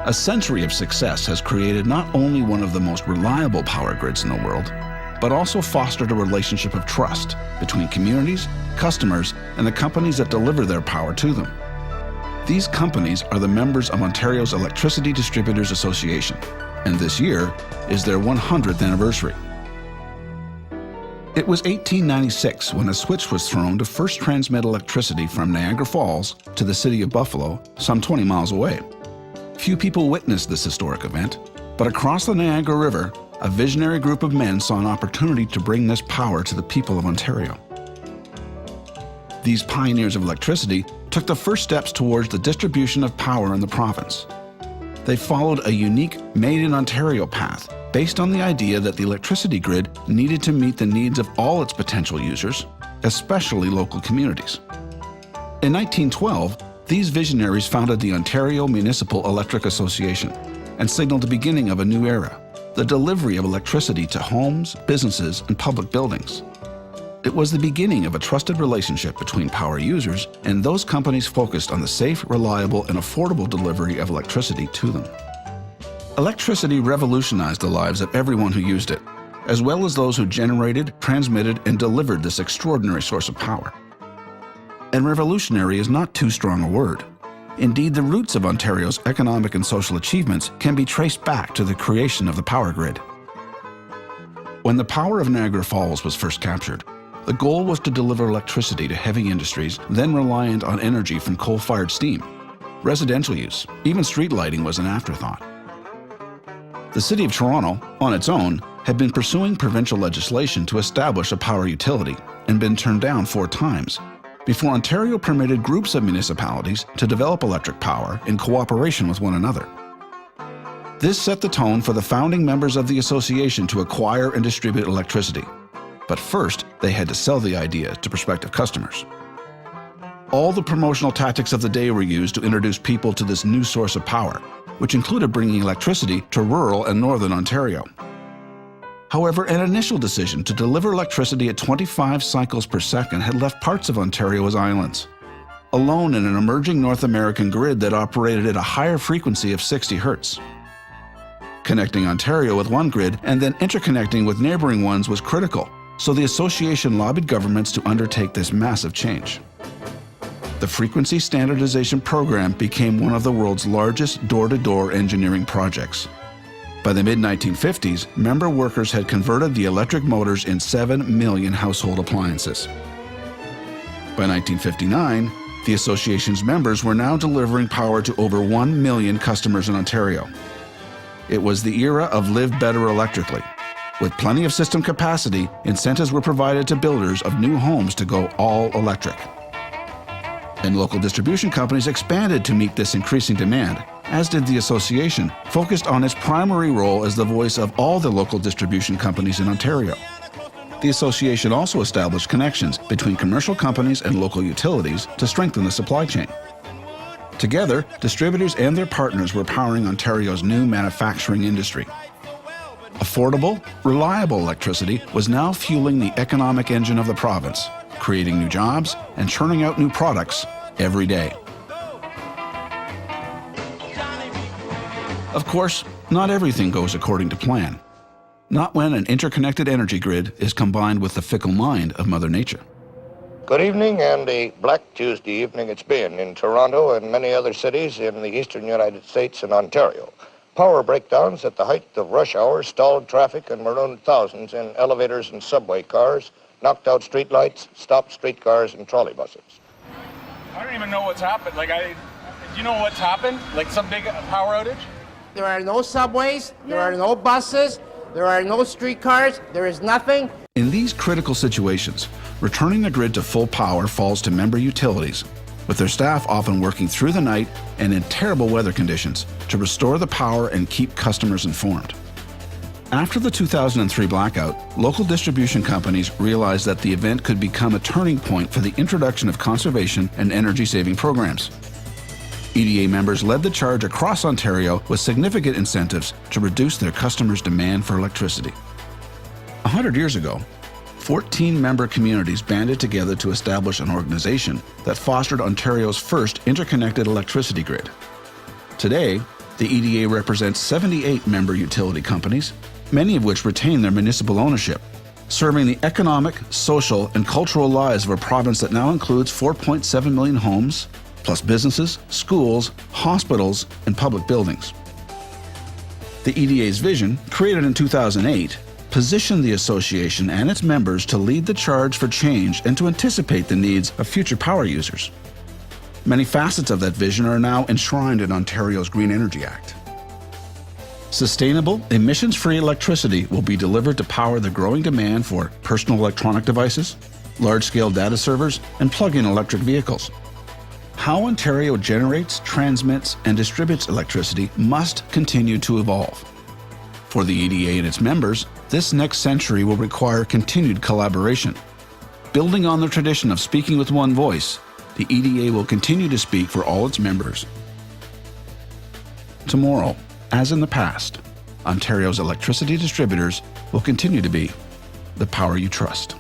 A century of success has created not only one of the most reliable power grids in the world, but also fostered a relationship of trust between communities, customers, and the companies that deliver their power to them. These companies are the members of Ontario's Electricity Distributors Association, and this year is their 100th anniversary. It was 1896 when a switch was thrown to first transmit electricity from Niagara Falls to the city of Buffalo, some 20 miles away. Few people witnessed this historic event, but across the Niagara River, a visionary group of men saw an opportunity to bring this power to the people of Ontario. These pioneers of electricity took the first steps towards the distribution of power in the province. They followed a unique Made in Ontario path based on the idea that the electricity grid needed to meet the needs of all its potential users, especially local communities. In 1912, these visionaries founded the Ontario Municipal Electric Association and signaled the beginning of a new era, the delivery of electricity to homes, businesses, and public buildings. It was the beginning of a trusted relationship between power users and those companies focused on the safe, reliable, and affordable delivery of electricity to them. Electricity revolutionized the lives of everyone who used it, as well as those who generated, transmitted, and delivered this extraordinary source of power. And revolutionary is not too strong a word. Indeed, the roots of Ontario's economic and social achievements can be traced back to the creation of the power grid. When the power of Niagara Falls was first captured, the goal was to deliver electricity to heavy industries then reliant on energy from coal-fired steam. Residential use, even street lighting, was an afterthought. The City of Toronto, on its own, had been pursuing provincial legislation to establish a power utility and been turned down 4 times, before Ontario permitted groups of municipalities to develop electric power in cooperation with one another. This set the tone for the founding members of the association to acquire and distribute electricity. But first, they had to sell the idea to prospective customers. All the promotional tactics of the day were used to introduce people to this new source of power, which included bringing electricity to rural and northern Ontario. However, an initial decision to deliver electricity at 25 cycles per second had left parts of Ontario as islands, alone in an emerging North American grid that operated at a higher frequency of 60 Hertz. Connecting Ontario with one grid and then interconnecting with neighboring ones was critical, so the association lobbied governments to undertake this massive change. The Frequency Standardization program became one of the world's largest door-to-door engineering projects. By the mid-1950s, member workers had converted the electric motors in 7 million household appliances. By 1959, the association's members were now delivering power to over 1 million customers in Ontario. It was the era of live better electrically. With plenty of system capacity, incentives were provided to builders of new homes to go all electric. And local distribution companies expanded to meet this increasing demand, as did the association, focused on its primary role as the voice of all the local distribution companies in Ontario. The association also established connections between commercial companies and local utilities to strengthen the supply chain. Together, distributors and their partners were powering Ontario's new manufacturing industry. Affordable, reliable electricity was now fueling the economic engine of the province, creating new jobs and churning out new products every day. Of course, not everything goes according to plan. Not when an interconnected energy grid is combined with the fickle mind of Mother Nature. Good evening, and a Black Tuesday evening it's been in Toronto and many other cities in the eastern United States and Ontario. Power breakdowns at the height of rush hour stalled traffic and marooned thousands in elevators and subway cars, knocked out streetlights, stopped streetcars and trolley buses. I don't even know what's happened. Do you know what's happened? Like some big power outage? There are no subways, there are no buses, there are no streetcars, there is nothing. In these critical situations, returning the grid to full power falls to member utilities, with their staff often working through the night and in terrible weather conditions to restore the power and keep customers informed. After the 2003 blackout, local distribution companies realized that the event could become a turning point for the introduction of conservation and energy-saving programs. EDA members led the charge across Ontario with significant incentives to reduce their customers' demand for electricity. 100 years ago, 14 member communities banded together to establish an organization that fostered Ontario's first interconnected electricity grid. Today, The EDA represents 78 member utility companies, many of which retain their municipal ownership, serving the economic, social, and cultural lives of a province that now includes 4.7 million homes, plus businesses, schools, hospitals, and public buildings. The EDA's vision, created in 2008, positioned the association and its members to lead the charge for change and to anticipate the needs of future power users. Many facets of that vision are now enshrined in Ontario's Green Energy Act. Sustainable, emissions-free electricity will be delivered to power the growing demand for personal electronic devices, large-scale data servers, and plug-in electric vehicles. How Ontario generates, transmits, and distributes electricity must continue to evolve. For the EDA and its members, this next century will require continued collaboration. Building on the tradition of speaking with one voice, the EDA will continue to speak for all its members. Tomorrow, as in the past, Ontario's electricity distributors will continue to be the power you trust.